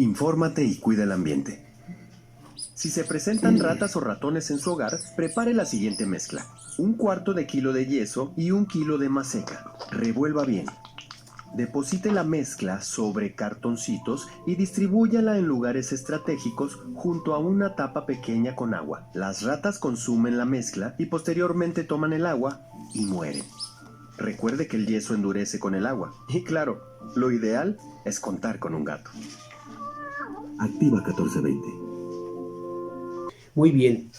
Infórmate y cuida el ambiente. Si se presentan ratas o ratones en su hogar, prepare la siguiente mezcla: 1/4 kilo de yeso y 1 kilo de maseca. Revuelva bien. Deposite la mezcla sobre cartoncitos y distribúyala en lugares estratégicos junto a una tapa pequeña con agua. Las ratas consumen la mezcla y posteriormente toman el agua y mueren. Recuerde que el yeso endurece con el agua. Y claro, lo ideal es contar con un gato. Activa 1420. Muy bien.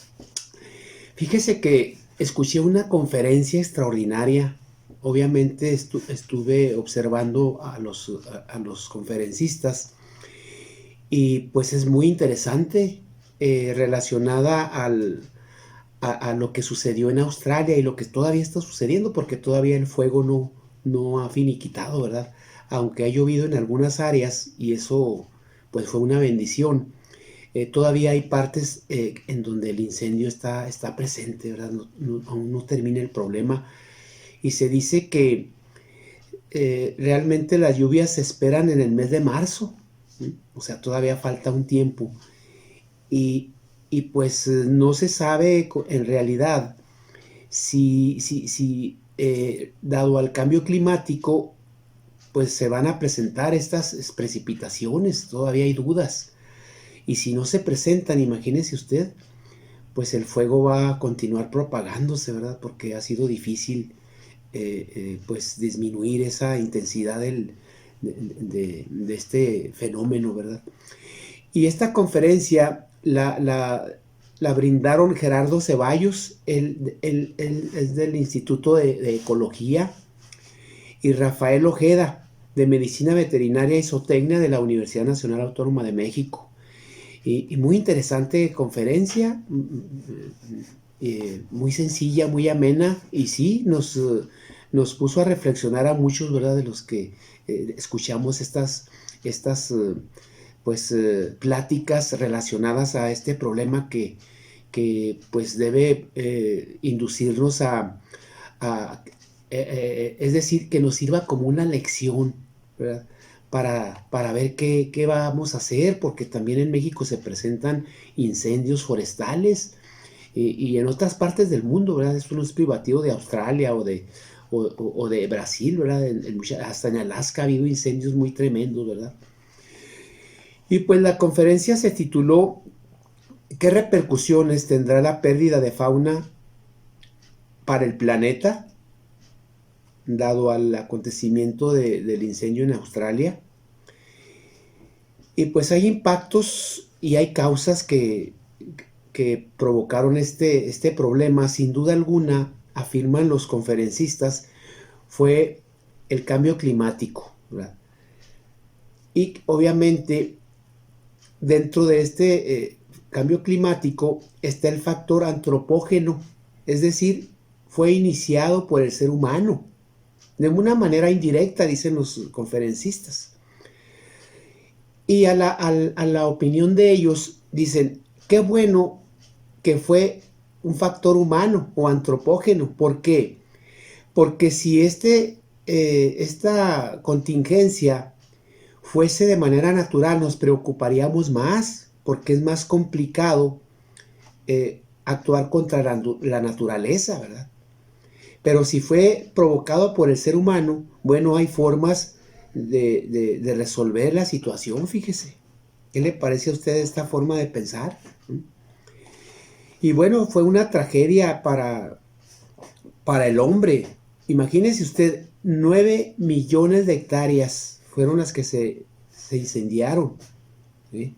Fíjese que escuché una conferencia extraordinaria. Obviamente estuve observando a los conferencistas y pues es muy interesante, relacionada a lo que sucedió en Australia y lo que todavía está sucediendo, porque todavía el fuego no ha finiquitado, ¿verdad? Aunque ha llovido en algunas áreas y eso pues fue una bendición. Todavía hay partes en donde el incendio está presente, ¿verdad? Aún no termina el problema. Y se dice que realmente las lluvias se esperan en el mes de marzo, ¿sí? O sea, todavía falta un tiempo. Y, y pues no se sabe en realidad si dado al cambio climático, pues se van a presentar estas precipitaciones. Todavía hay dudas. Y si no se presentan, imagínese usted, pues el fuego va a continuar propagándose, ¿verdad? Porque ha sido difícil pues disminuir esa intensidad de este fenómeno, ¿verdad? Y esta conferencia la brindaron Gerardo Ceballos, él es del Instituto de Ecología, y Rafael Ojeda, de Medicina Veterinaria y Zootecnia de la Universidad Nacional Autónoma de México. Y muy interesante conferencia, muy sencilla, muy amena, y sí, nos puso a reflexionar a muchos, ¿verdad? De los que escuchamos estas pues, pláticas relacionadas a este problema que pues debe inducirnos es decir, que nos sirva como una lección, ¿verdad? Para ver qué vamos a hacer, porque también en México se presentan incendios forestales y en otras partes del mundo, ¿verdad? Esto no es privativo de Australia o de Brasil, ¿verdad? Hasta en Alaska ha habido incendios muy tremendos, ¿verdad? Y pues la conferencia se tituló ¿Qué repercusiones tendrá la pérdida de fauna para el planeta, dado al acontecimiento del incendio en Australia? Y pues hay impactos y hay causas que provocaron este problema. Sin duda alguna, afirman los conferencistas, fue el cambio climático, ¿verdad? Y obviamente dentro de este cambio climático está el factor antropógeno, es decir, fue iniciado por el ser humano, de una manera indirecta, dicen los conferencistas. Y a la opinión de ellos, dicen, qué bueno que fue un factor humano o antropógeno. ¿Por qué? Porque si esta contingencia fuese de manera natural, nos preocuparíamos más, porque es más complicado actuar contra la naturaleza, ¿verdad? Pero si fue provocado por el ser humano, bueno, hay formas de resolver la situación, fíjese. ¿Qué le parece a usted esta forma de pensar? Y bueno, fue una tragedia para el hombre. Imagínese usted, 9 millones de hectáreas fueron las que se incendiaron, ¿sí?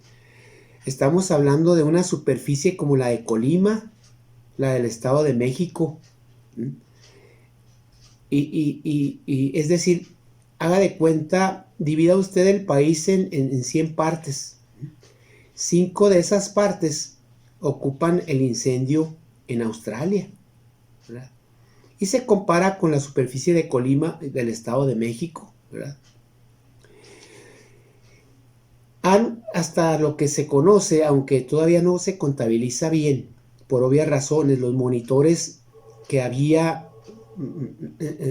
Estamos hablando de una superficie como la de Colima, la del Estado de México, ¿sí? Y es decir, haga de cuenta, divida usted el país en 100 partes. 5 de esas partes ocupan el incendio en Australia, ¿verdad? Y se compara con la superficie de Colima del Estado de México, ¿verdad? Hasta lo que se conoce, aunque todavía no se contabiliza bien, por obvias razones, los monitores que había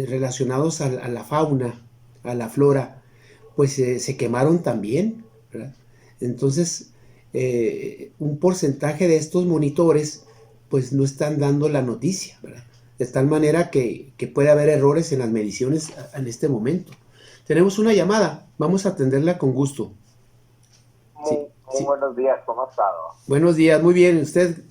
relacionados a la fauna, a la flora, pues se quemaron también, ¿verdad? Entonces, un porcentaje de estos monitores pues no están dando la noticia, ¿verdad? De tal manera que puede haber errores en las mediciones en este momento. Tenemos una llamada, vamos a atenderla con gusto. Sí, Muy buenos días, ¿cómo ha estado? Buenos días, muy bien, ¿usted?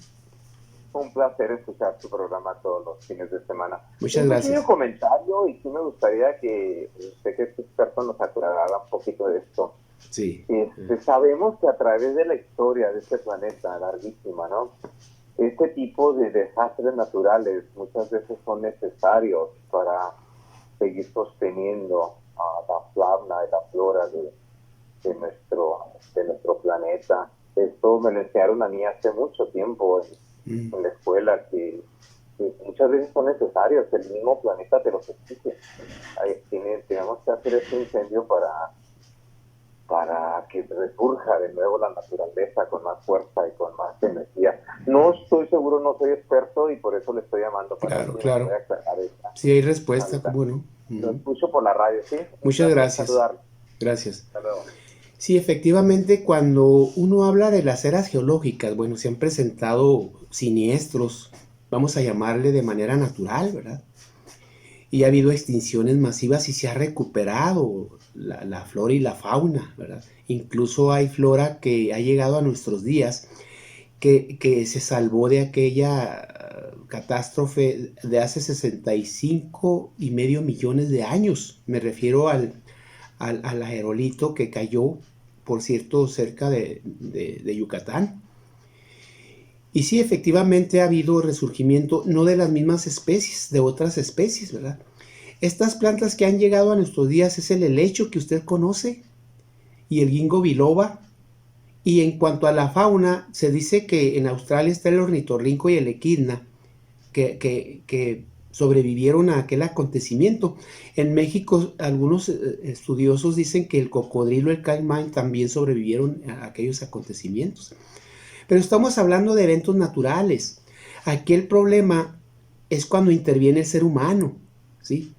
Un placer escuchar su programa todos los fines de semana. Muchas Un gracias. pequeño comentario, y sí me gustaría que usted, que es experto, nos aclarara un poquito de esto. Sí. Sabemos que a través de la historia de este planeta larguísima, ¿no? Este tipo de desastres naturales muchas veces son necesarios para seguir sosteniendo a la fauna y la flora de nuestro planeta. Esto me lo enseñaron a mí hace mucho tiempo en la escuela, que muchas veces son necesarios, el mismo planeta te los exige. Tenemos que hacer este incendio para que resurja de nuevo la naturaleza con más fuerza y con más energía. No estoy seguro, no soy experto, y por eso le estoy llamando para Claro. Sí, hay respuesta, ¿cómo no? Lo escucho por la radio, ¿sí? Muchas gracias. Saludarlo. Gracias. Hasta luego. Sí, efectivamente, cuando uno habla de las eras geológicas, bueno, se han presentado siniestros, vamos a llamarle de manera natural, ¿verdad? Y ha habido extinciones masivas y se ha recuperado la flora y la fauna, ¿verdad? Incluso hay flora que ha llegado a nuestros días que se salvó de aquella catástrofe de hace 65,5 millones de años. Me refiero al aerolito que cayó, por cierto, cerca de Yucatán. Y sí, efectivamente ha habido resurgimiento, no de las mismas especies, de otras especies, ¿verdad? Estas plantas que han llegado a nuestros días es el helecho que usted conoce y el ginkgo biloba. Y en cuanto a la fauna, se dice que en Australia está el ornitorrinco y el equidna, que sobrevivieron a aquel acontecimiento. En México, algunos estudiosos dicen que el cocodrilo, el caimán, también sobrevivieron a aquellos acontecimientos. Pero estamos hablando de eventos naturales. Aquí el problema es cuando interviene el ser humano, ¿sí?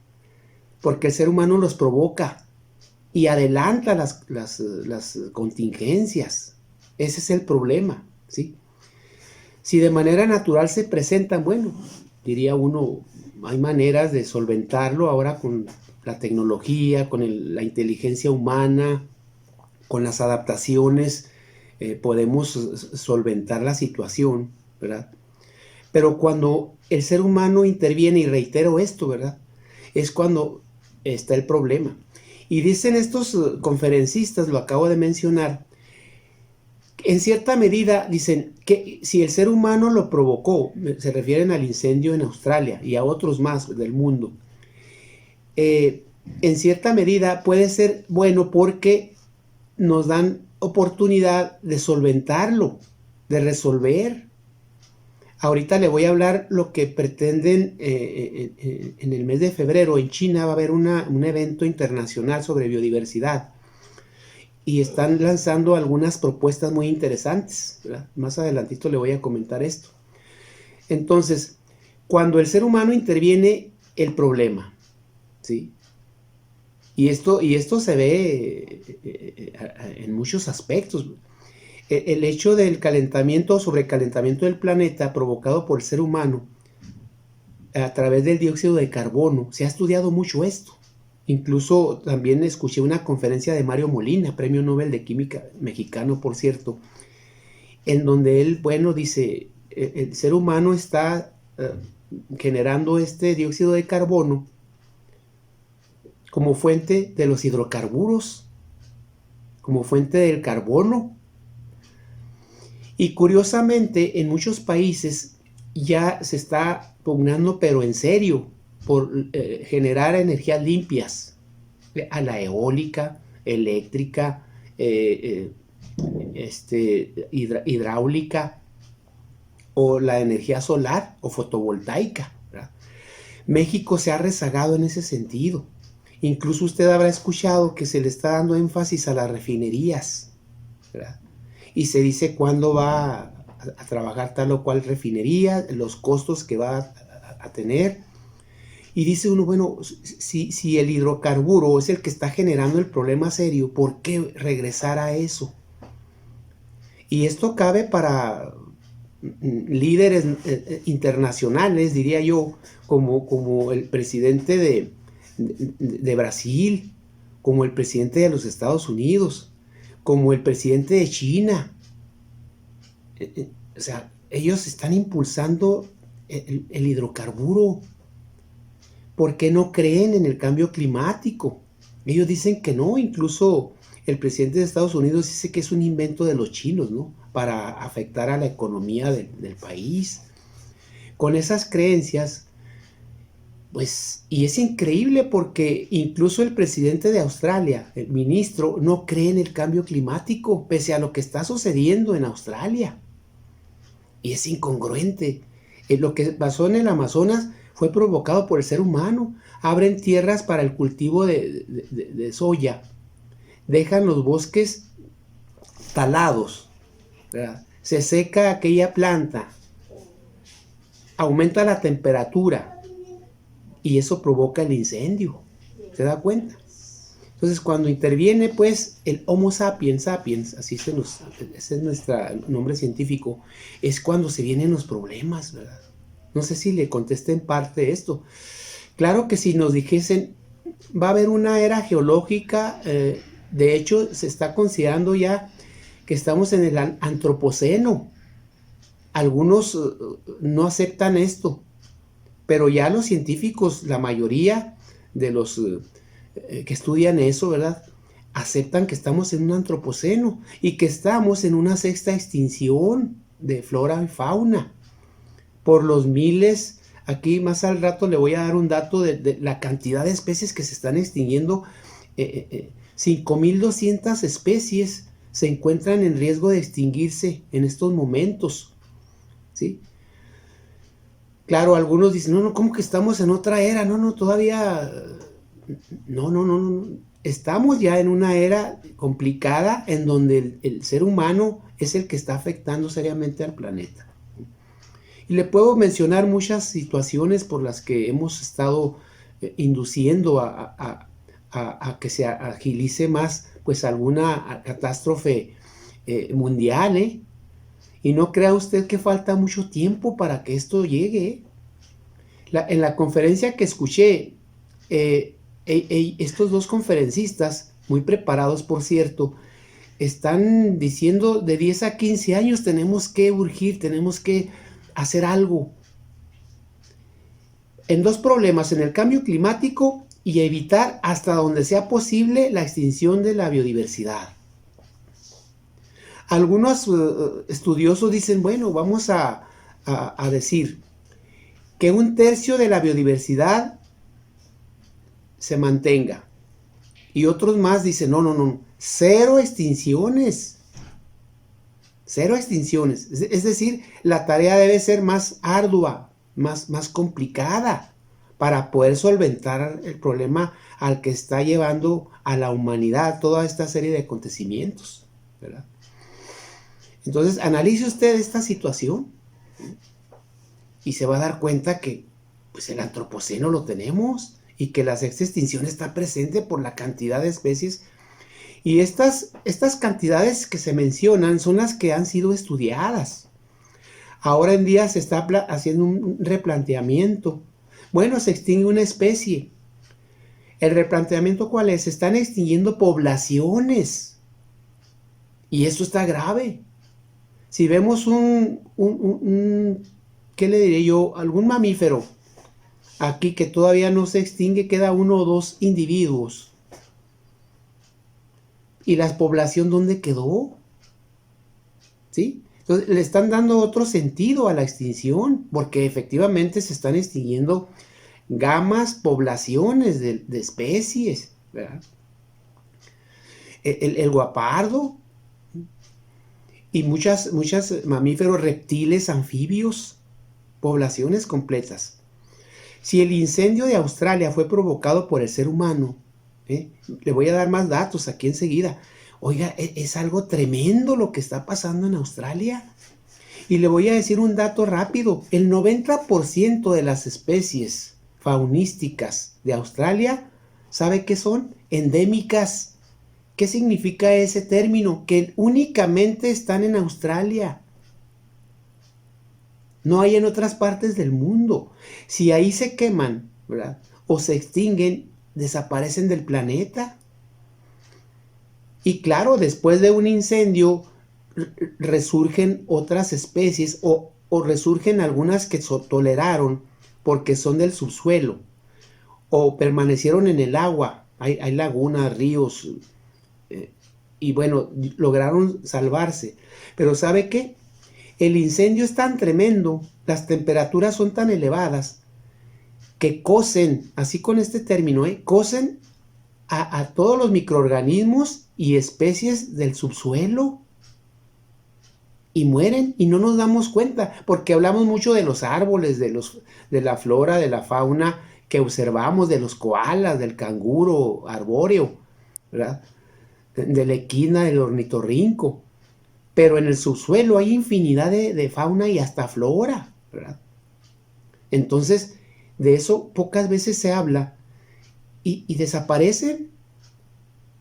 Porque el ser humano los provoca y adelanta las contingencias. Ese es el problema, ¿sí? Si de manera natural se presentan, bueno, diría uno, hay maneras de solventarlo ahora con la tecnología, con la inteligencia humana, con las adaptaciones, podemos solventar la situación, ¿verdad? Pero cuando el ser humano interviene, y reitero esto, ¿verdad? Es cuando está el problema. Y dicen estos conferencistas, lo acabo de mencionar, en cierta medida dicen que si el ser humano lo provocó, se refieren al incendio en Australia y a otros más del mundo, en cierta medida puede ser bueno porque nos dan oportunidad de solventarlo, de resolver. Ahorita le voy a hablar lo que pretenden en el mes de febrero. En China va a haber un evento internacional sobre biodiversidad y están lanzando algunas propuestas muy interesantes, ¿verdad? Más adelantito le voy a comentar esto. Entonces, cuando el ser humano interviene, el problema, ¿sí? Y esto se ve en muchos aspectos. El hecho del calentamiento o sobrecalentamiento del planeta provocado por el ser humano a través del dióxido de carbono, se ha estudiado mucho esto. Incluso también escuché una conferencia de Mario Molina, Premio Nobel de Química mexicano, por cierto, en donde él, bueno, dice, el ser humano está generando este dióxido de carbono como fuente de los hidrocarburos, como fuente del carbono. Y curiosamente, en muchos países ya se está pugnando, pero en serio, por generar energías limpias, a la eólica, eléctrica, hidráulica, o la energía solar o fotovoltaica, ¿verdad? México se ha rezagado en ese sentido. Incluso usted habrá escuchado que se le está dando énfasis a las refinerías, ¿verdad? Y se dice cuándo va a trabajar tal o cual refinería, los costos que va a tener. Y dice uno, bueno, si el hidrocarburo es el que está generando el problema serio, ¿por qué regresar a eso? Y esto cabe para líderes internacionales, diría yo, como el presidente de Brasil, como el presidente de los Estados Unidos, como el presidente de China. O sea, ellos están impulsando el hidrocarburo. ¿Por qué no creen en el cambio climático? Ellos dicen que no, incluso el presidente de Estados Unidos dice que es un invento de los chinos, ¿no? Para afectar a la economía del país. Con esas creencias, pues, y es increíble porque incluso el presidente de Australia, el ministro, no cree en el cambio climático, pese a lo que está sucediendo en Australia. Y es incongruente. Lo que pasó en el Amazonas fue provocado por el ser humano. Abren tierras para el cultivo de soya. Dejan los bosques talados, ¿verdad? Se seca aquella planta. Aumenta la temperatura. Y eso provoca el incendio. ¿Se da cuenta? Entonces, cuando interviene, pues, el Homo sapiens sapiens, ese es nuestro nombre científico, es cuando se vienen los problemas, ¿verdad? No sé si le contesté en parte esto. Claro que si nos dijesen, va a haber una era geológica, de hecho, se está considerando ya que estamos en el antropoceno. Algunos no aceptan esto, pero ya los científicos, la mayoría de los que estudian eso, ¿verdad?, aceptan que estamos en un antropoceno y que estamos en una sexta extinción de flora y fauna por los miles. Aquí más al rato le voy a dar un dato de la cantidad de especies que se están extinguiendo. 5.200 especies se encuentran en riesgo de extinguirse en estos momentos, ¿sí? Claro, algunos dicen, no, ¿cómo que estamos en otra era? No, todavía... No. Estamos ya en una era complicada en donde el ser humano es el que está afectando seriamente al planeta. Y le puedo mencionar muchas situaciones por las que hemos estado induciendo a que se agilice más pues alguna catástrofe mundial, Y no crea usted que falta mucho tiempo para que esto llegue. En la conferencia que escuché, estos dos conferencistas, muy preparados por cierto, están diciendo de 10 a 15 años tenemos que urgir, tenemos que hacer algo. En dos problemas, en el cambio climático y evitar hasta donde sea posible la extinción de la biodiversidad. Algunos estudiosos dicen, bueno, vamos a decir que 1/3 de la biodiversidad se mantenga. Y otros más dicen, no, 0 extinciones. 0 extinciones. Es decir, la tarea debe ser más ardua, más complicada para poder solventar el problema al que está llevando a la humanidad toda esta serie de acontecimientos, ¿verdad? Entonces, analice usted esta situación y se va a dar cuenta que pues, el antropoceno lo tenemos y que la sexta extinción está presente por la cantidad de especies. Y estas cantidades que se mencionan son las que han sido estudiadas. Ahora en día se está haciendo un replanteamiento. Bueno, se extingue una especie. ¿El replanteamiento cuál es? Se están extinguiendo poblaciones. Y esto está grave. Si vemos ¿qué le diré yo? Algún mamífero aquí que todavía no se extingue, queda 1 o 2 individuos. ¿Y la población dónde quedó? ¿Sí? Entonces le están dando otro sentido a la extinción, porque efectivamente se están extinguiendo gamas, poblaciones de especies, ¿verdad? El guapardo y muchas mamíferos, reptiles, anfibios, poblaciones completas. Si el incendio de Australia fue provocado por el ser humano, le voy a dar más datos aquí enseguida. Oiga, es algo tremendo lo que está pasando en Australia. Y le voy a decir un dato rápido. El 90% de las especies faunísticas de Australia, ¿sabe qué son? Endémicas. ¿Qué significa ese término? Que únicamente están en Australia. No hay en otras partes del mundo. Si ahí se queman, ¿verdad?, o se extinguen, desaparecen del planeta. Y claro, después de un incendio resurgen otras especies o resurgen algunas que toleraron porque son del subsuelo o permanecieron en el agua. Hay lagunas, ríos, y bueno, lograron salvarse. Pero ¿sabe qué? El incendio es tan tremendo, las temperaturas son tan elevadas, que cocen, así con este término, cocen a todos los microorganismos y especies del subsuelo. Y mueren y no nos damos cuenta, porque hablamos mucho de los árboles, de la flora, de la fauna que observamos, de los koalas, del canguro arbóreo, ¿verdad?, de la equina, del ornitorrinco. Pero en el subsuelo hay infinidad de fauna y hasta flora, ¿verdad? Entonces, de eso pocas veces se habla y desaparecen.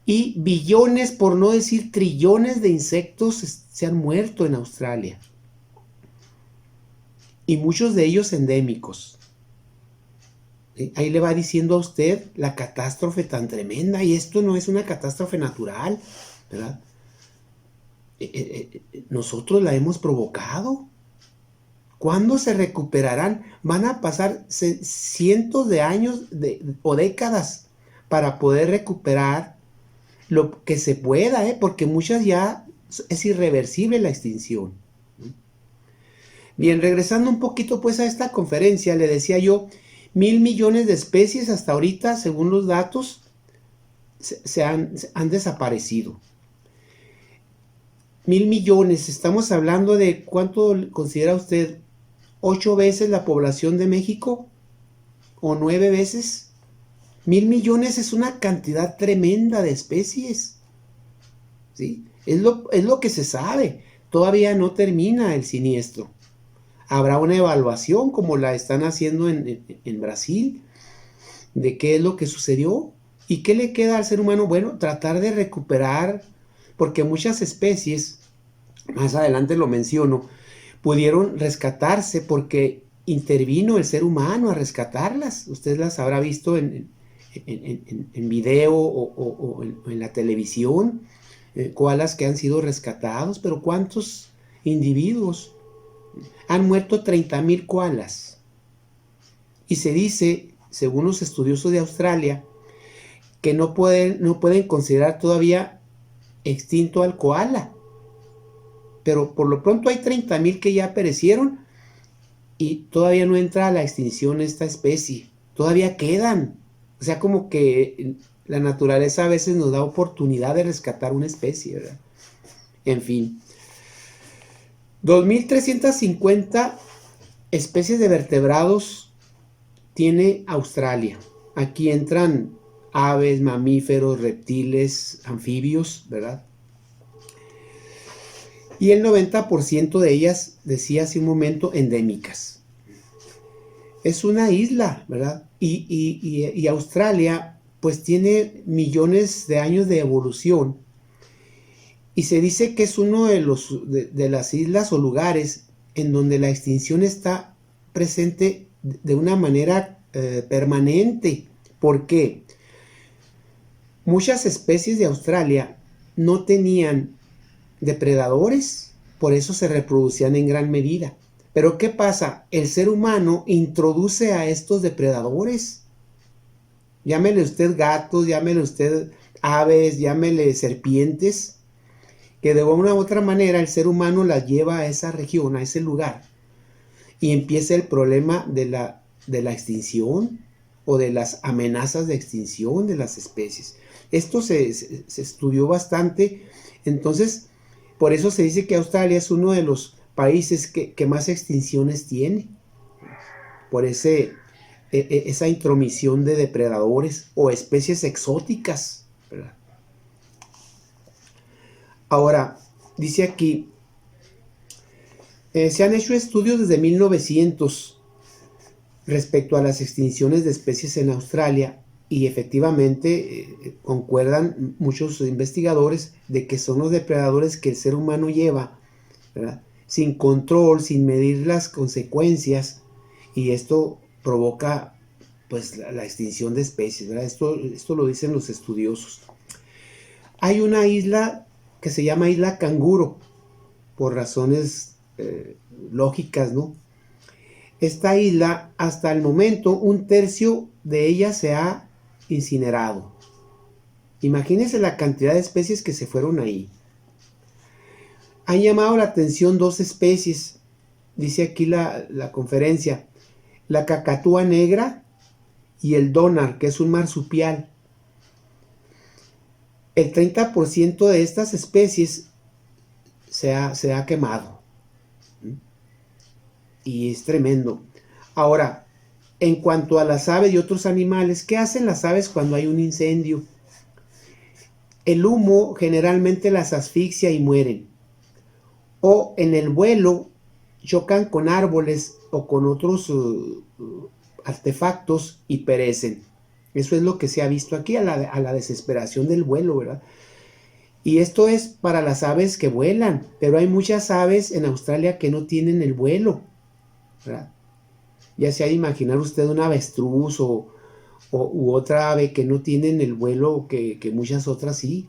Y billones, por no decir trillones de insectos se han muerto en Australia. Y muchos de ellos endémicos. Ahí le va diciendo a usted la catástrofe tan tremenda. Y esto no es una catástrofe natural, ¿verdad? Nosotros la hemos provocado. ¿Cuándo se recuperarán? Van a pasar cientos de años o décadas para poder recuperar lo que se pueda, porque muchas ya es irreversible la extinción. Bien, regresando un poquito pues a esta conferencia, le decía yo, 1,000 millones de especies hasta ahorita, según los datos, se han desaparecido. 1,000 millones, estamos hablando de ¿cuánto considera usted? ¿8 veces la población de México? ¿O 9 veces? 1,000 millones es una cantidad tremenda de especies, ¿sí? Es lo que se sabe. Todavía no termina el siniestro. Habrá una evaluación como la están haciendo en Brasil de qué es lo que sucedió y qué le queda al ser humano. Bueno, tratar de recuperar, porque muchas especies, más adelante lo menciono, pudieron rescatarse porque intervino el ser humano a rescatarlas. Usted las habrá visto en video o en la televisión, koalas que han sido rescatados, pero ¿cuántos individuos? Han muerto 30,000 koalas. Y se dice, según los estudiosos de Australia, que no pueden considerar todavía extinto al koala. Pero por lo pronto hay 30,000 que ya perecieron y todavía no entra a la extinción esta especie. Todavía quedan. O sea, como que la naturaleza a veces nos da oportunidad de rescatar una especie, ¿verdad? En fin. 2,350 especies de vertebrados tiene Australia. Aquí entran aves, mamíferos, reptiles, anfibios, ¿verdad? Y el 90% de ellas, decía hace un momento, endémicas. Es una isla, ¿verdad? Y Australia, pues tiene millones de años de evolución. Y se dice que es uno de las islas o lugares en donde la extinción está presente de una manera permanente. ¿Por qué? Muchas especies de Australia no tenían depredadores, por eso se reproducían en gran medida. Pero ¿qué pasa? El ser humano introduce a estos depredadores. Llámele usted gatos, llámele usted aves, llámele serpientes, que de una u otra manera el ser humano las lleva a esa región, a ese lugar. Y empieza el problema de la extinción o de las amenazas de extinción de las especies. Esto se estudió bastante. Entonces, por eso se dice que Australia es uno de los países que más extinciones tiene, por esa intromisión de depredadores o especies exóticas, ¿verdad? Ahora, dice aquí, se han hecho estudios desde 1900 respecto a las extinciones de especies en Australia y efectivamente concuerdan muchos investigadores de que son los depredadores que el ser humano lleva, ¿verdad?, sin control, sin medir las consecuencias, y esto provoca pues la extinción de especies, ¿verdad? Esto lo dicen los estudiosos. Hay una isla que se llama Isla Canguro, por razones lógicas, ¿no? Esta isla, hasta el momento, 1/3 de ella se ha incinerado. Imagínense la cantidad de especies que se fueron ahí. Han llamado la atención 2 especies, dice aquí la conferencia: la cacatúa negra y el dónar, que es un marsupial. El 30% de estas especies se ha quemado. Y es tremendo. Ahora, en cuanto a las aves y otros animales, ¿qué hacen las aves cuando hay un incendio? El humo generalmente las asfixia y mueren. O en el vuelo chocan con árboles o con otros artefactos y perecen. Eso es lo que se ha visto aquí, a la desesperación del vuelo, ¿verdad? Y esto es para las aves que vuelan, pero hay muchas aves en Australia que no tienen el vuelo, ¿verdad? Ya se ha de imaginar usted un avestruz u otra ave que no tienen el vuelo que muchas otras sí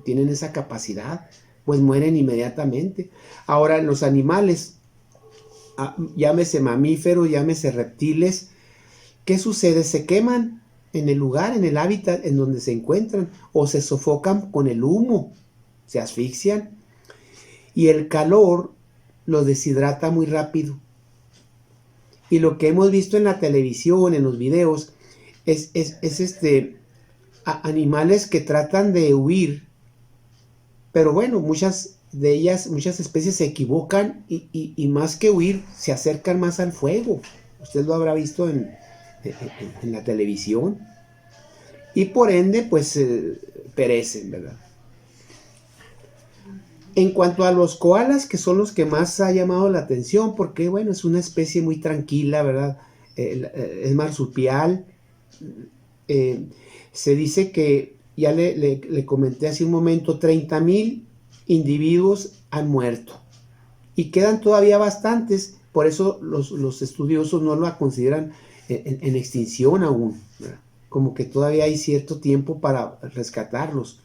tienen esa capacidad, pues mueren inmediatamente. Ahora, los animales, llámese mamíferos, llámese reptiles, ¿qué sucede? Se queman en el lugar, en el hábitat en donde se encuentran, o se sofocan con el humo, se asfixian, y el calor los deshidrata muy rápido. Y lo que hemos visto en la televisión, en los videos, es animales que tratan de huir, pero bueno, muchas especies se equivocan y más que huir, se acercan más al fuego. Usted lo habrá visto en la televisión. Y por ende, pues perecen, ¿verdad? En cuanto a los koalas, que son los que más ha llamado la atención, porque bueno, es una especie muy tranquila, ¿verdad? Es marsupial. Se dice que, ya le comenté hace un momento, 30,000 individuos han muerto. Y quedan todavía bastantes, por eso los estudiosos no lo consideran en extinción aún, ¿verdad? Como que todavía hay cierto tiempo para rescatarlos.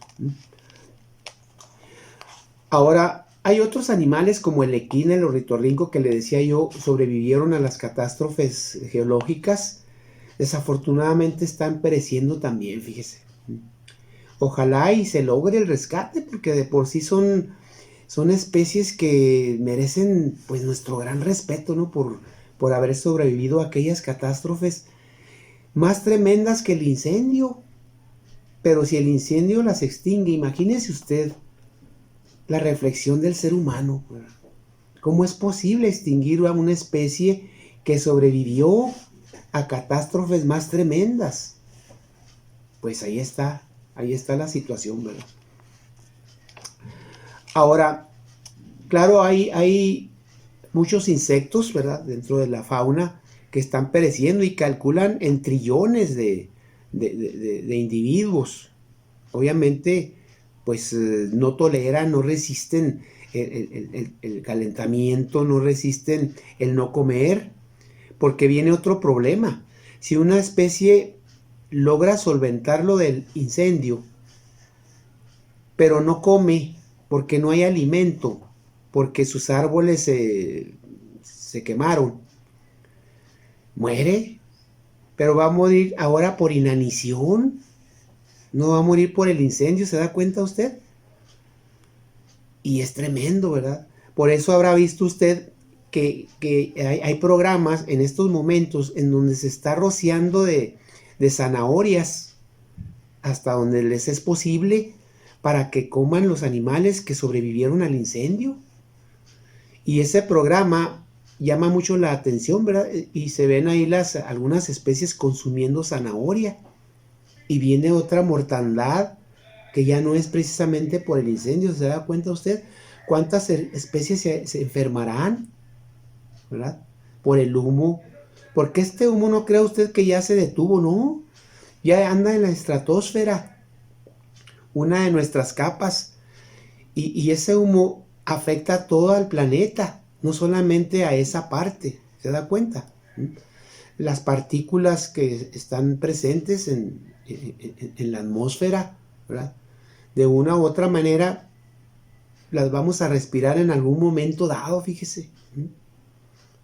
Ahora, hay otros animales como el equín, el ornitorrinco, que le decía yo, sobrevivieron a las catástrofes geológicas. Desafortunadamente están pereciendo también, fíjese. Ojalá y se logre el rescate, porque de por sí son especies que merecen pues nuestro gran respeto, ¿no? Por haber sobrevivido a aquellas catástrofes más tremendas que el incendio. Pero si el incendio las extingue, imagínese usted la reflexión del ser humano. ¿Cómo es posible extinguir a una especie que sobrevivió a catástrofes más tremendas? Pues ahí está la situación, ¿verdad? Ahora, claro, hay muchos insectos, ¿verdad?, dentro de la fauna que están pereciendo y calculan en trillones de individuos. Obviamente, pues no toleran, no resisten el calentamiento, no resisten el no comer, porque viene otro problema. Si una especie logra solventar lo del incendio, pero no come porque no hay alimento, porque sus árboles se quemaron, muere, pero va a morir ahora por inanición. No va a morir por el incendio, ¿se da cuenta usted? Y es tremendo, ¿verdad? Por eso habrá visto usted que hay programas en estos momentos en donde se está rociando de zanahorias hasta donde les es posible para que coman los animales que sobrevivieron al incendio. Y ese programa llama mucho la atención, ¿verdad? Y se ven ahí algunas especies consumiendo zanahoria. Y viene otra mortandad que ya no es precisamente por el incendio. ¿Se da cuenta usted cuántas especies se enfermarán, ¿verdad?, por el humo? Porque este humo, no crea usted que ya se detuvo, ¿no? ya anda en la estratosfera, una de nuestras capas, y ese humo afecta todo al planeta, no solamente a esa parte, ¿se da cuenta? Las partículas que están presentes en la atmósfera, ¿verdad? De una u otra manera las vamos a respirar en algún momento dado, fíjese.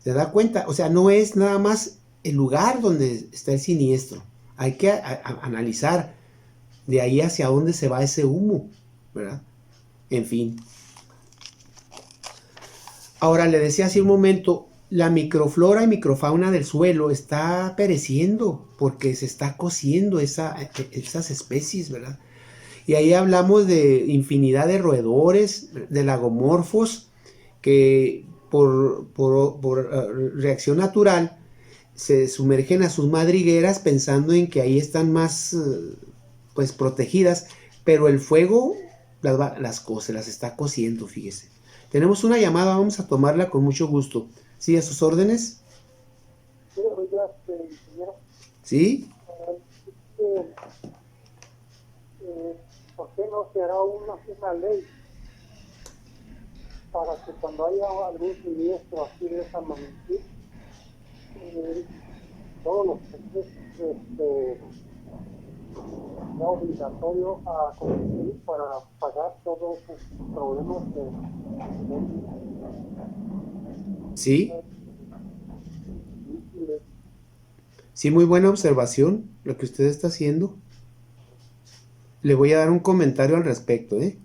¿Se da cuenta? O sea, no es nada más el lugar donde está el siniestro. Hay que analizar de ahí hacia dónde se va ese humo, ¿verdad? En fin. Ahora, le decía hace un momento, la microflora y microfauna del suelo está pereciendo porque se está cociendo esas especies, ¿verdad? Y ahí hablamos de infinidad de roedores, de lagomorfos, que por reacción natural se sumergen a sus madrigueras pensando en que ahí están más pues protegidas, pero el fuego las está cociendo, fíjese. Tenemos una llamada, vamos a tomarla con mucho gusto. ¿Sí, a sus órdenes? Sí, oiga, ingeniero, ¿Sí? ¿por qué no se hará una ley para que cuando haya algún siniestro así de esa magnitud, todos los peces sea obligatorio a contribuir para pagar todos sus problemas ¿Sí? de Sí, muy buena observación lo que usted está haciendo. Le voy a dar un comentario al respecto, ¿eh?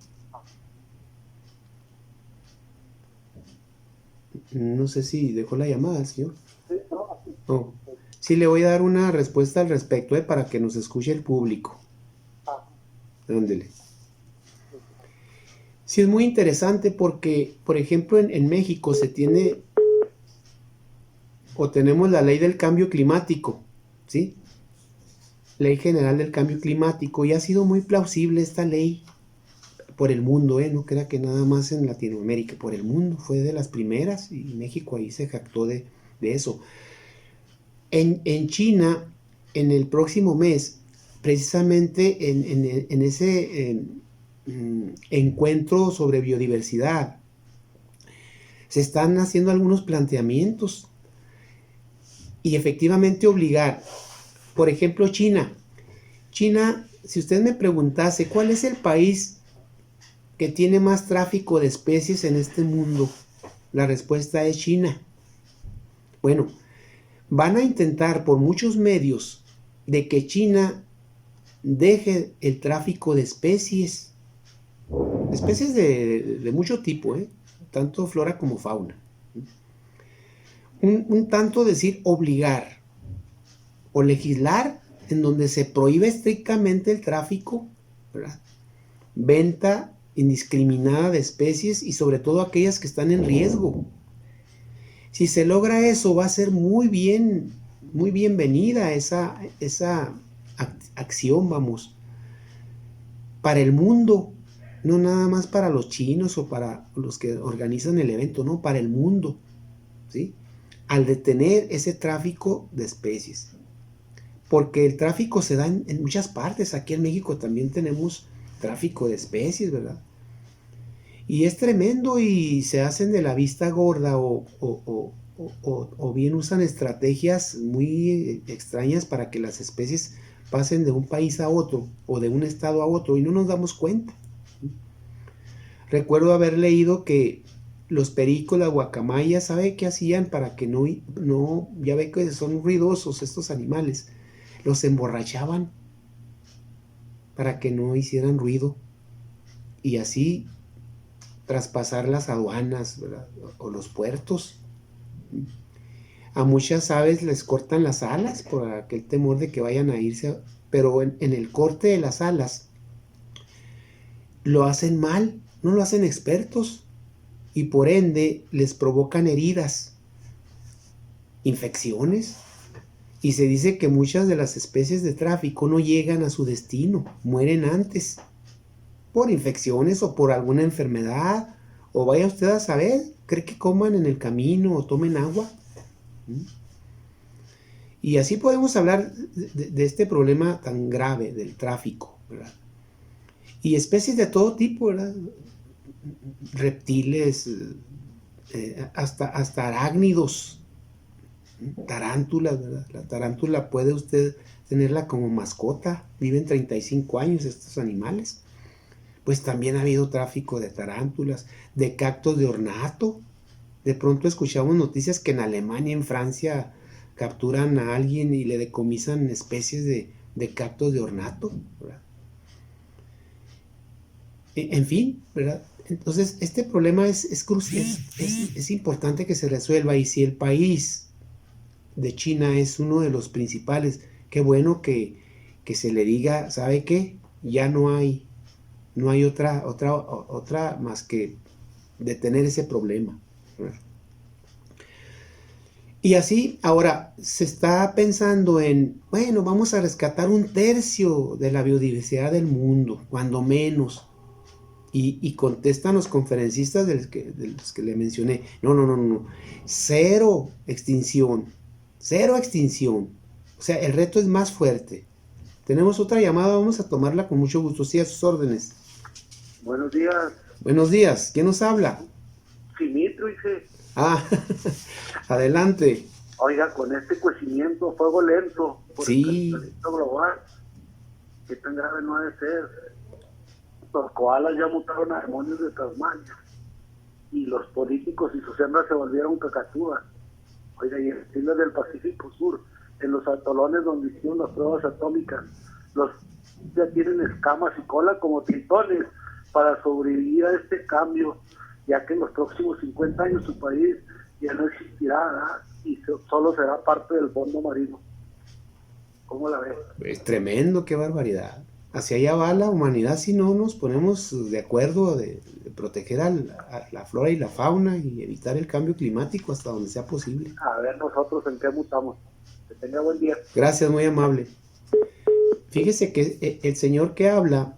No sé si dejó la llamada, señor. sí, ¿no? Así, Oh. Sí, le voy a dar una respuesta al respecto, para que nos escuche el público. Ándele. Sí, es muy interesante porque, por ejemplo, en México se tiene o tenemos la ley del cambio climático, ¿sí? Ley General del Cambio Climático, y ha sido muy plausible esta ley por el mundo, no crea que nada más en Latinoamérica, por el mundo, fue de las primeras, y México ahí se jactó de eso. En China, en el próximo mes, precisamente en ese encuentro sobre biodiversidad, se están haciendo algunos planteamientos y efectivamente obligar, por ejemplo, China, si usted me preguntase, ¿cuál es el país que tiene más tráfico de especies en este mundo? La respuesta es China. Bueno, van a intentar por muchos medios de que China deje el tráfico de especies de mucho tipo, tanto flora como fauna. Un tanto decir obligar o legislar en donde se prohíbe estrictamente el tráfico, ¿verdad? Venta indiscriminada de especies y sobre todo aquellas que están en riesgo. Si se logra eso, va a ser muy bienvenida esa acción, vamos, para el mundo, no nada más para los chinos o para los que organizan el evento, no, para el mundo, ¿sí? Al detener ese tráfico de especies. Porque el tráfico se da en muchas partes. Aquí en México también tenemos tráfico de especies, ¿verdad? Y es tremendo y se hacen de la vista gorda o bien usan estrategias muy extrañas para que las especies pasen de un país a otro o de un estado a otro y no nos damos cuenta. Recuerdo haber leído que los pericos, las guacamayas, ¿sabe qué hacían para que no, ya ve que son ruidosos estos animales? Los emborrachaban para que no hicieran ruido y así traspasar las aduanas, ¿verdad? O los puertos. A muchas aves les cortan las alas por aquel temor de que vayan a irse, pero en el corte de las alas lo hacen mal, no lo hacen expertos y por ende les provocan heridas, infecciones. Y se dice que muchas de las especies de tráfico no llegan a su destino, mueren antes, por infecciones o por alguna enfermedad, o vaya usted a saber, cree que coman en el camino o tomen agua. Y así podemos hablar de este problema tan grave del tráfico, ¿verdad? Y especies de todo tipo, ¿verdad? Reptiles, hasta arácnidos, tarántulas, ¿verdad? La tarántula puede usted tenerla como mascota, viven 35 años estos animales. Pues también ha habido tráfico de tarántulas, de cactos de ornato. De pronto escuchamos noticias que en Alemania, en Francia, capturan a alguien y le decomisan especies de cactos de ornato, ¿verdad? En fin, ¿verdad? Entonces, este problema es crucial, es importante que se resuelva, y si el país de China es uno de los principales, qué bueno que se le diga, ¿sabe qué? Ya no hay otra más que detener ese problema, ¿verdad? Y así, ahora se está pensando en, bueno, vamos a rescatar 1/3 de la biodiversidad del mundo, cuando menos. Y contestan los conferencistas de los que le mencioné, no, cero extinción. O sea, el reto es más fuerte. Tenemos otra llamada, vamos a tomarla con mucho gusto. Sí, a sus órdenes. Buenos días, Buenos días, ¿quién nos habla? Simitro, dice. Ah, adelante. Oiga, con este crecimiento, fuego lento por Sí. el calentamiento global, ¿qué tan grave no ha de ser? Los koalas ya mutaron a demonios de Tasmania y los políticos y sus hembras se volvieron cacatúas. Oiga, y en las islas del Pacífico Sur, en los atolones donde hicieron las pruebas atómicas, los ya tienen escamas y cola como tritones para sobrevivir a este cambio, ya que en los próximos 50 años su país ya no existirá, ¿verdad? Y solo será parte del fondo marino. ¿Cómo la ves? Es tremendo, qué barbaridad. Hacia allá va la humanidad si no nos ponemos de acuerdo de proteger a la flora y la fauna y evitar el cambio climático hasta donde sea posible. A ver nosotros en qué mutamos. Que tenga buen día. Gracias, muy amable. Fíjese que el señor que habla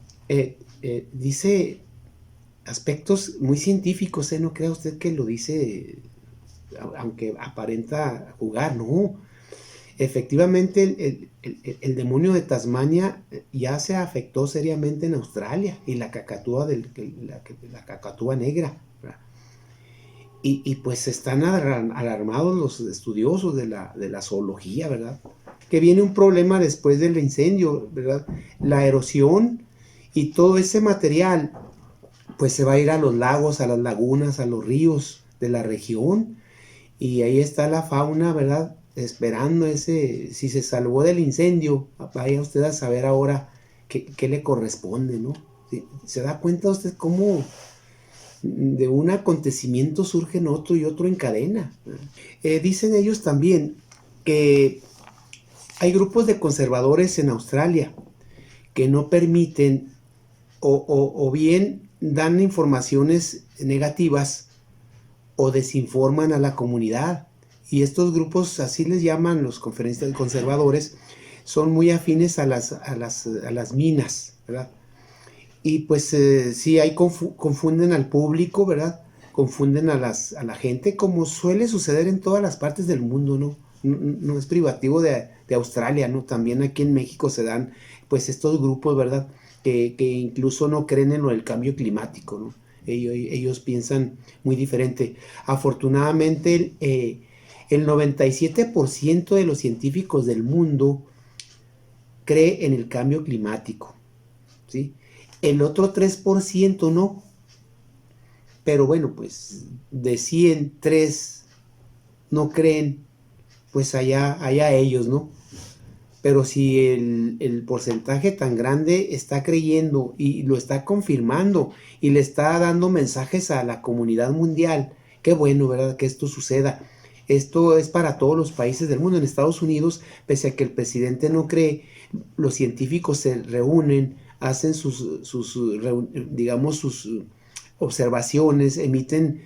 dice aspectos muy científicos, no crea usted que lo dice aunque aparenta jugar, no. Efectivamente, el demonio de Tasmania ya se afectó seriamente en Australia, y la cacatúa, la cacatúa negra, ¿verdad? Y pues están alarmados los estudiosos de la zoología, ¿verdad? Que viene un problema después del incendio, ¿verdad? La erosión y todo ese material, pues se va a ir a los lagos, a las lagunas, a los ríos de la región, y ahí está la fauna, ¿verdad? Esperando si se salvó del incendio, vaya usted a saber ahora qué le corresponde, ¿no? ¿Se da cuenta usted cómo de un acontecimiento surgen otro y otro en cadena? Dicen ellos también que hay grupos de conservadores en Australia que no permiten o bien dan informaciones negativas o desinforman a la comunidad. Y estos grupos, así les llaman los conferencistas conservadores, son muy afines a las minas, ¿verdad? Y pues sí, ahí confunden al público, ¿verdad? Confunden a la gente, como suele suceder en todas las partes del mundo, ¿no? No es privativo de Australia, ¿no? También aquí en México se dan, pues, estos grupos, ¿verdad? Que incluso no creen en lo del cambio climático, ¿no? Ellos piensan muy diferente. Afortunadamente, el 97% de los científicos del mundo cree en el cambio climático, ¿sí? El otro 3% no. Pero bueno, pues de 100, 3 no creen, pues allá ellos, ¿no? Pero si el porcentaje tan grande está creyendo y lo está confirmando y le está dando mensajes a la comunidad mundial, qué bueno, ¿verdad?, que esto suceda. Esto es para todos los países del mundo. En Estados Unidos, pese a que el presidente no cree, los científicos se reúnen, hacen sus observaciones, emiten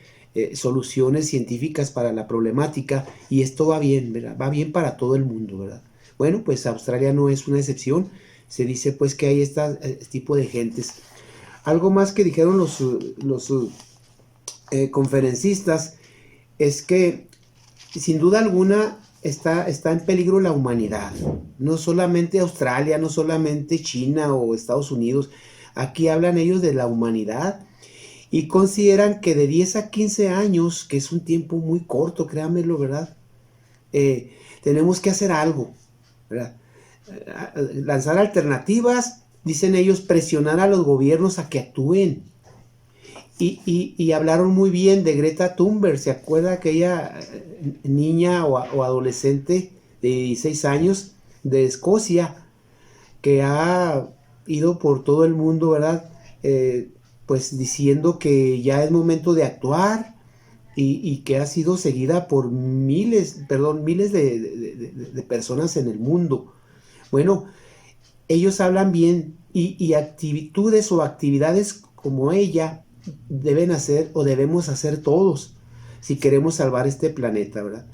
soluciones científicas para la problemática, y esto va bien, ¿verdad? Va bien para todo el mundo, ¿verdad? Bueno, pues Australia no es una excepción. Se dice pues que hay este tipo de gentes. Algo más que dijeron los conferencistas es que sin duda alguna está en peligro la humanidad. No solamente Australia, no solamente China o Estados Unidos. Aquí hablan ellos de la humanidad y consideran que de 10 a 15 años, que es un tiempo muy corto, créanmelo, ¿verdad? Tenemos que hacer algo, ¿verdad? Lanzar alternativas, dicen ellos, presionar a los gobiernos a que actúen. Y hablaron muy bien de Greta Thunberg. ¿Se acuerda aquella niña o adolescente de 16 años de Escocia que ha ido por todo el mundo, ¿verdad? Pues diciendo que ya es momento de actuar y que ha sido seguida por miles de personas en el mundo. Bueno, ellos hablan bien y actitudes o actividades como ella deben hacer o debemos hacer todos si queremos salvar este planeta, ¿verdad?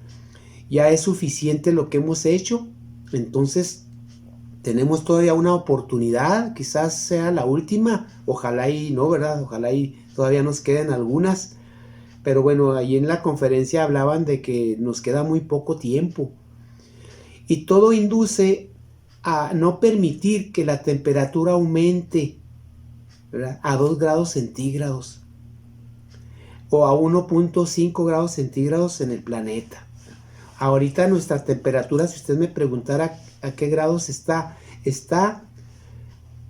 Ya es suficiente lo que hemos hecho, entonces tenemos todavía una oportunidad, quizás sea la última, ojalá y no, ¿verdad? Ojalá y todavía nos queden algunas, pero bueno, ahí en la conferencia hablaban de que nos queda muy poco tiempo y todo induce a no permitir que la temperatura aumente, ¿verdad? A 2 grados centígrados o a 1.5 grados centígrados en el planeta. Ahorita nuestra temperatura, si usted me preguntara a qué grados está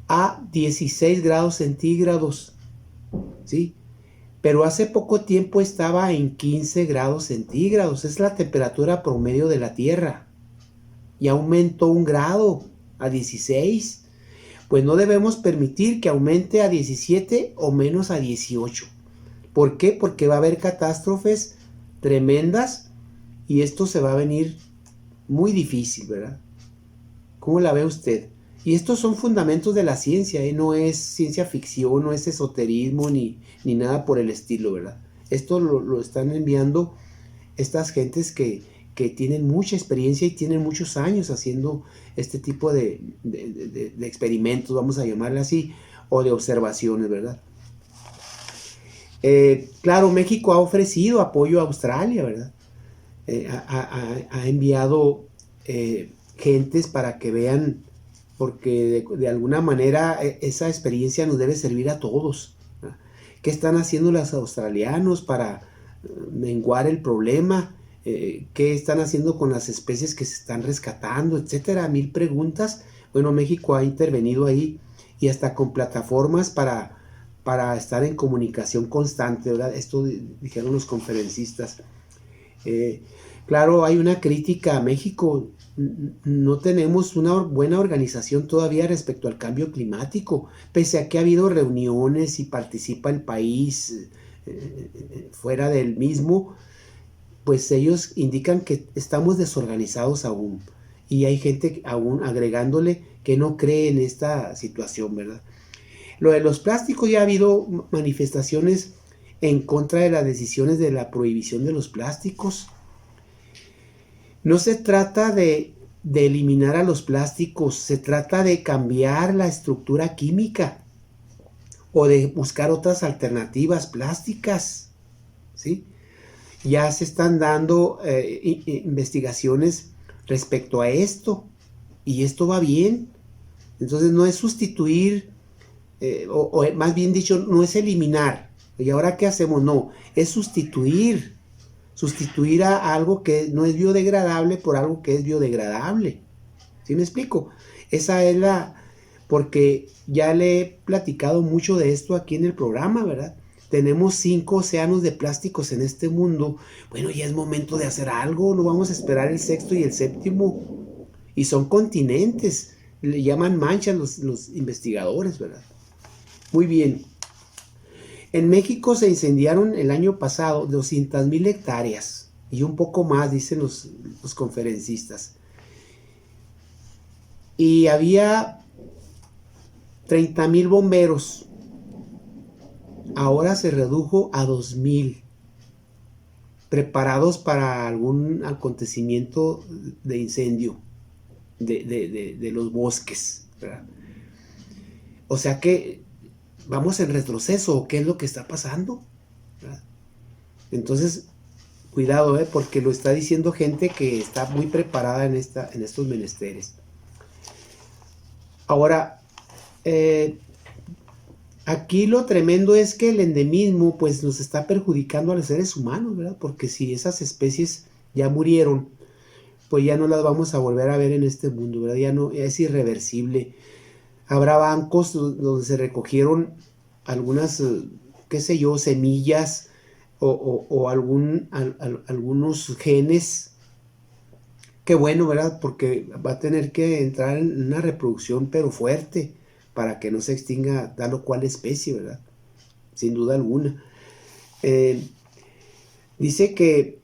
a 16 grados centígrados, ¿sí? Pero hace poco tiempo estaba en 15 grados centígrados, es la temperatura promedio de la Tierra, y aumentó 1 grado a 16. Pues no debemos permitir que aumente a 17 o menos a 18. ¿Por qué? Porque va a haber catástrofes tremendas y esto se va a venir muy difícil, ¿verdad? ¿Cómo la ve usted? Y estos son fundamentos de la ciencia, ¿eh? No es ciencia ficción, no es esoterismo ni nada por el estilo, ¿verdad? Esto lo están enviando estas gentes que tienen mucha experiencia y tienen muchos años haciendo este tipo de experimentos, vamos a llamarle así, o de observaciones, ¿verdad? Claro, México ha ofrecido apoyo a Australia, ¿verdad? Ha enviado gentes para que vean, porque de alguna manera esa experiencia nos debe servir a todos, ¿verdad? ¿Qué están haciendo los australianos para menguar el problema? ¿Qué están haciendo con las especies que se están rescatando, etcétera? 1000 preguntas. Bueno, México ha intervenido ahí y hasta con plataformas para estar en comunicación constante, ¿verdad? Esto dijeron los conferencistas. Claro, hay una crítica a México. No tenemos una buena organización todavía respecto al cambio climático, pese a que ha habido reuniones y participa el país fuera del mismo. Pues ellos indican que estamos desorganizados aún y hay gente aún agregándole que no cree en esta situación, ¿verdad? Lo de los plásticos, ya ha habido manifestaciones en contra de las decisiones de la prohibición de los plásticos. No se trata de eliminar a los plásticos, se trata de cambiar la estructura química o de buscar otras alternativas plásticas, ¿sí? Ya se están dando investigaciones respecto a esto y esto va bien. Entonces no es sustituir, o más bien dicho, no es eliminar. ¿Y ahora qué hacemos? No, es sustituir a algo que no es biodegradable por algo que es biodegradable. ¿Sí me explico? Esa es porque ya le he platicado mucho de esto aquí en el programa, ¿verdad? Tenemos 5 océanos de plásticos en este mundo. Bueno, ya es momento de hacer algo. No vamos a esperar el 6º y el 7º. Y son continentes. Le llaman manchas los investigadores, ¿verdad? Muy bien. En México se incendiaron el año pasado 200,000 hectáreas. Y un poco más, dicen los conferencistas. Y había 30,000 bomberos. Ahora se redujo a 2,000, preparados para algún acontecimiento de incendio de los bosques, ¿verdad? O sea que vamos en retroceso. ¿Qué es lo que está pasando? ¿Verdad? Entonces, Cuidado, porque lo está diciendo gente que está muy preparada en estos menesteres. Ahora, aquí lo tremendo es que el endemismo pues nos está perjudicando a los seres humanos, ¿verdad? Porque si esas especies ya murieron, pues ya no las vamos a volver a ver en este mundo, ¿verdad? Ya no, ya es irreversible. Habrá bancos donde se recogieron algunas, qué sé yo, semillas o algunos genes. Qué bueno, ¿verdad? Porque va a tener que entrar en una reproducción pero fuerte para que no se extinga tal o cual especie, ¿verdad? Sin duda alguna. Dice que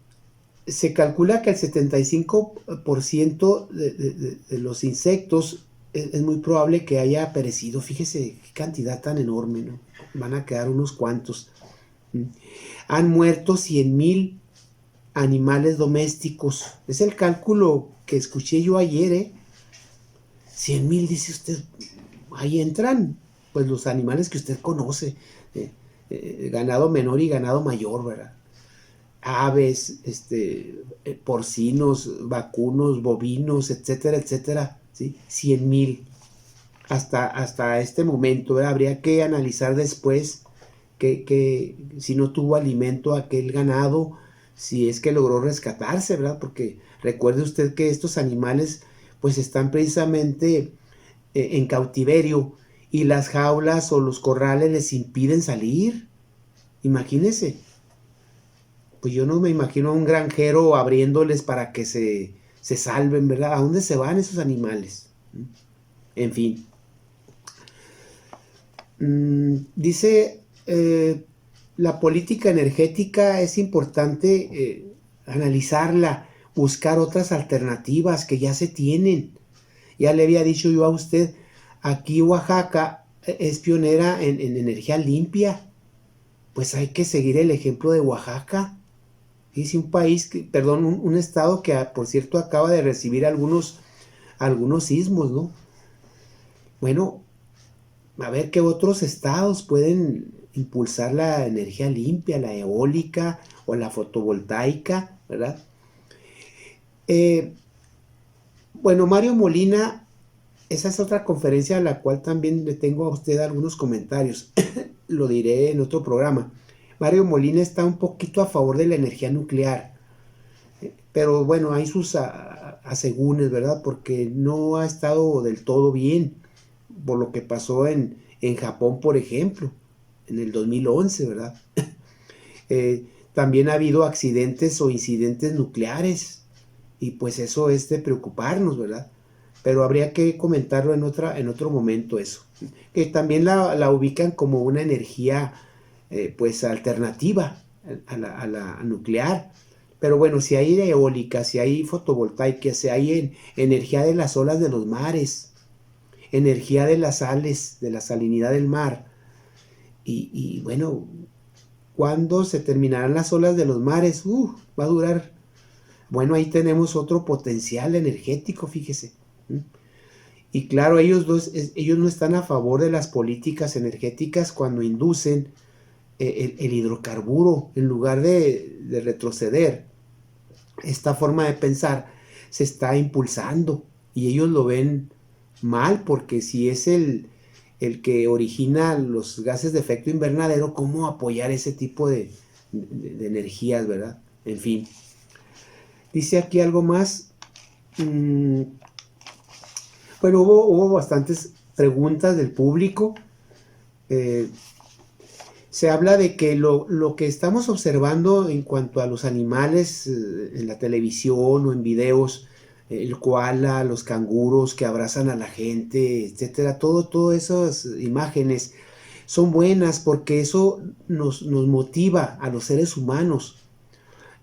se calcula que el 75% de los insectos es muy probable que haya perecido. Fíjese qué cantidad tan enorme, ¿no? Van a quedar unos cuantos. Han muerto 100,000 animales domésticos. Es el cálculo que escuché yo ayer, 100,000, dice usted. Ahí entran pues los animales que usted conoce, ganado menor y ganado mayor, ¿verdad? Aves, porcinos, vacunos, bovinos, etcétera, etcétera, ¿sí? 100,000 hasta este momento, ¿verdad? Habría que analizar después que si no tuvo alimento aquel ganado, si es que logró rescatarse, ¿verdad? Porque recuerde usted que estos animales pues están precisamente en cautiverio y las jaulas o los corrales les impiden salir. Imagínese. Pues yo no me imagino a un granjero abriéndoles para que se salven, ¿verdad? ¿A dónde se van esos animales? En fin. Dice, la política energética es importante analizarla, buscar otras alternativas que ya se tienen. Ya le había dicho yo a usted, aquí Oaxaca es pionera en energía limpia. Pues hay que seguir el ejemplo de Oaxaca. Es un país, un estado que por cierto acaba de recibir algunos sismos, ¿no? Bueno, a ver qué otros estados pueden impulsar la energía limpia, la eólica o la fotovoltaica, ¿verdad? Bueno, Mario Molina, esa es otra conferencia a la cual también le tengo a usted algunos comentarios. Lo diré en otro programa. Mario Molina está un poquito a favor de la energía nuclear, pero bueno, hay sus asegúnes, ¿verdad? Porque no ha estado del todo bien, por lo que pasó en Japón, por ejemplo, en el 2011, ¿verdad? También ha habido accidentes o incidentes nucleares, y pues eso es de preocuparnos, ¿verdad? Pero habría que comentarlo en otro momento eso. Que también la ubican como una energía pues alternativa a la nuclear. Pero bueno, si hay eólica, si hay fotovoltaica, si hay energía de las olas de los mares, energía de las sales, de la salinidad del mar. Y bueno, ¿cuándo se terminarán las olas de los mares? Va a durar. Bueno, ahí tenemos otro potencial energético, fíjese. Y claro, ellos no están a favor de las políticas energéticas cuando inducen el hidrocarburo, en lugar de retroceder. Esta forma de pensar se está impulsando y ellos lo ven mal, porque si es el que origina los gases de efecto invernadero, ¿cómo apoyar ese tipo de energías, verdad? En fin. Dice aquí algo más. Bueno, hubo bastantes preguntas del público. Se habla de que lo que estamos observando en cuanto a los animales en la televisión o en videos, el koala, los canguros que abrazan a la gente, etcétera, todas esas imágenes son buenas porque eso nos motiva a los seres humanos.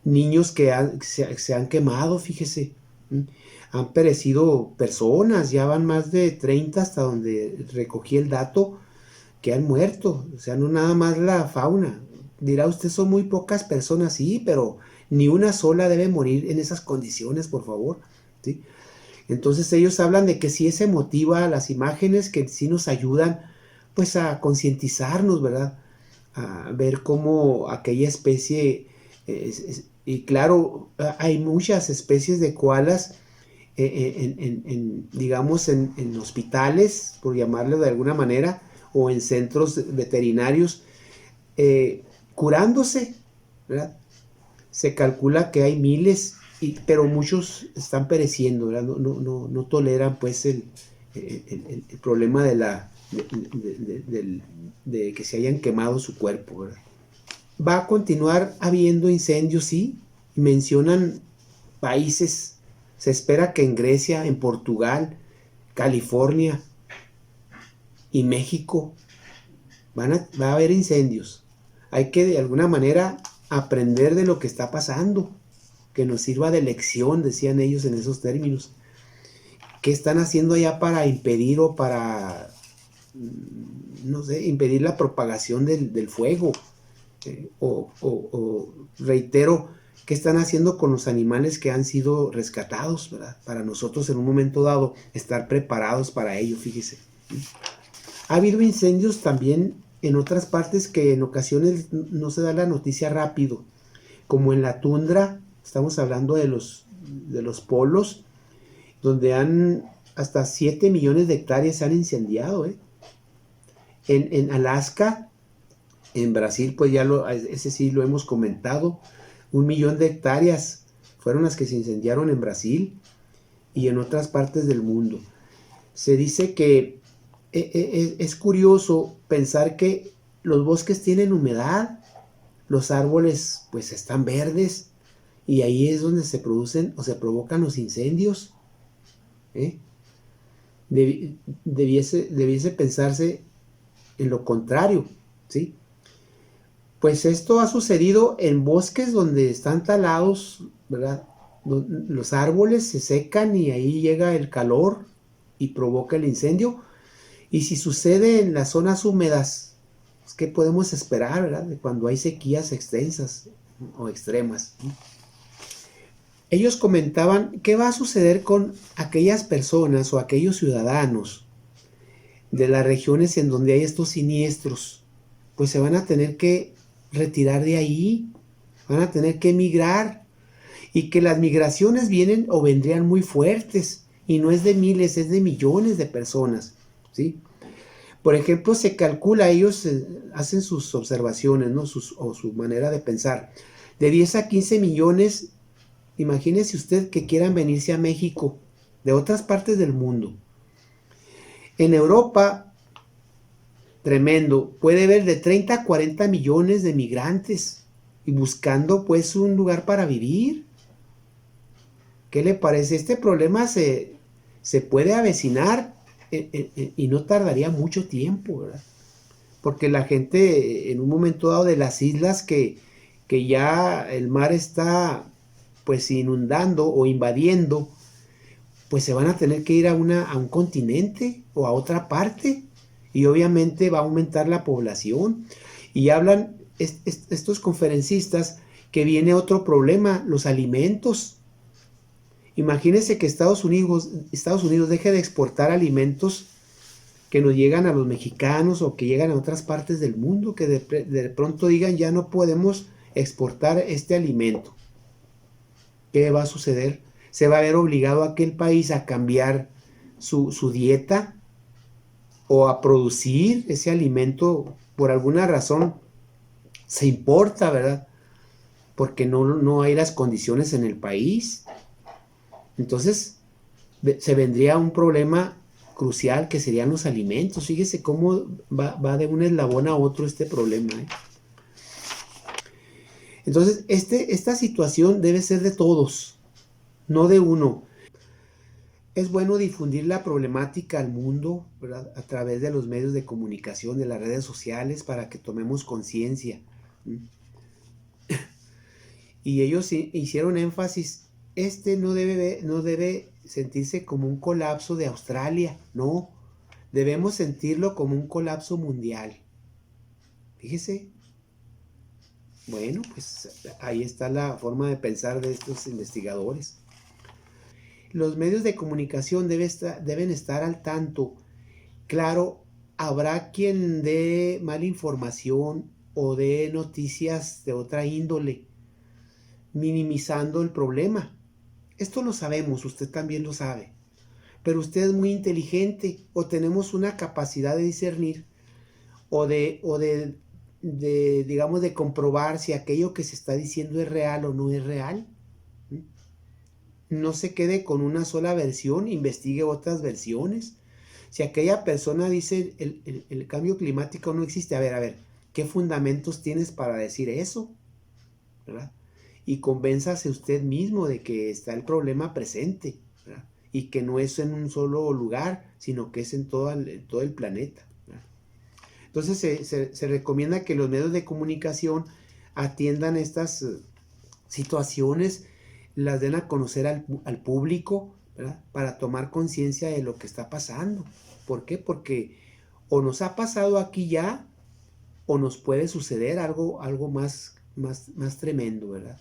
Niños que se han quemado, fíjese, han perecido personas, ya van más de 30 hasta donde recogí el dato, que han muerto. O sea, no nada más la fauna. Dirá usted, son muy pocas personas, sí, pero ni una sola debe morir en esas condiciones, por favor, ¿sí? Entonces ellos hablan de que sí se motiva las imágenes, que sí nos ayudan pues a concientizarnos, ¿verdad? A ver cómo aquella especie Y claro, hay muchas especies de koalas digamos, en hospitales, por llamarlo de alguna manera, o en centros veterinarios, curándose, ¿verdad? Se calcula que hay miles, pero muchos están pereciendo, ¿verdad? No toleran pues el problema de que se hayan quemado su cuerpo, ¿verdad? Va a continuar habiendo incendios, sí. Mencionan países, se espera que en Grecia, en Portugal, California y México va a haber incendios. Hay que de alguna manera aprender de lo que está pasando, que nos sirva de lección, decían ellos en esos términos. ¿Qué están haciendo allá para impedir o para, no sé, impedir la propagación del fuego? O reitero, ¿qué están haciendo con los animales que han sido rescatados, ¿verdad? Para nosotros en un momento dado estar preparados para ello, fíjese. Ha habido incendios también en otras partes que en ocasiones no se da la noticia rápido, como en la tundra, estamos hablando de los polos, donde hasta 7 millones de hectáreas se han incendiado, ¿eh? En Alaska, en Brasil, pues ese sí lo hemos comentado, 1 millón de hectáreas fueron las que se incendiaron en Brasil y en otras partes del mundo. Se dice que es curioso pensar que los bosques tienen humedad, los árboles pues están verdes y ahí es donde se producen o se provocan los incendios. Debiese pensarse en lo contrario, ¿sí? Pues esto ha sucedido en bosques donde están talados, ¿verdad? Los árboles se secan y ahí llega el calor y provoca el incendio. Y si sucede en las zonas húmedas, ¿qué podemos esperar, verdad? De cuando hay sequías extensas o extremas. Ellos comentaban qué va a suceder con aquellas personas o aquellos ciudadanos de las regiones en donde hay estos siniestros. Pues se van a tener que retirar de ahí, van a tener que emigrar, y que las migraciones vienen o vendrían muy fuertes, y no es de miles, es de millones de personas, ¿sí? Por ejemplo, se calcula, ellos hacen sus observaciones, ¿no? Su manera de pensar, de 10 a 15 millones, imagínese usted que quieran venirse a México, de otras partes del mundo. En Europa, tremendo, puede haber de 30 a 40 millones de migrantes y buscando pues un lugar para vivir. ¿Qué le parece? Este problema se puede avecinar y no tardaría mucho tiempo, ¿verdad? Porque la gente en un momento dado de las islas que ya el mar está pues inundando o invadiendo, pues se van a tener que ir a un continente o a otra parte. Y obviamente va a aumentar la población. Y hablan estos conferencistas que viene otro problema, los alimentos. Imagínense que Estados Unidos deje de exportar alimentos que nos llegan a los mexicanos o que llegan a otras partes del mundo, que de pronto digan ya no podemos exportar este alimento. ¿Qué va a suceder? Se va a ver obligado a aquel país a cambiar su dieta o a producir ese alimento. Por alguna razón se importa, ¿verdad? Porque no hay las condiciones en el país. Entonces se vendría un problema crucial que serían los alimentos. Fíjese cómo va de un eslabón a otro este problema, ¿eh? Entonces esta situación debe ser de todos, no de uno. Es bueno difundir la problemática al mundo, ¿verdad? A través de los medios de comunicación, de las redes sociales, para que tomemos conciencia. Y ellos hicieron énfasis, no debe sentirse como un colapso de Australia, no, debemos sentirlo como un colapso mundial. Fíjese. Bueno, pues ahí está la forma de pensar de estos investigadores. Los medios de comunicación deben estar al tanto. Claro, habrá quien dé mala información o dé noticias de otra índole, minimizando el problema. Esto lo sabemos, usted también lo sabe. Pero usted es muy inteligente o tenemos una capacidad de discernir o digamos, de comprobar si aquello que se está diciendo es real o no es real. No se quede con una sola versión, investigue otras versiones. Si aquella persona dice el cambio climático no existe, a ver, ¿qué fundamentos tienes para decir eso? ¿Verdad? Y convénzase usted mismo de que está el problema presente, ¿verdad? Y que no es en un solo lugar, sino que es en todo el planeta, ¿verdad? Entonces se recomienda que los medios de comunicación atiendan estas situaciones, las den a conocer al público, ¿verdad? Para tomar conciencia de lo que está pasando. ¿Por qué? Porque o nos ha pasado aquí ya, o nos puede suceder algo más tremendo, ¿verdad?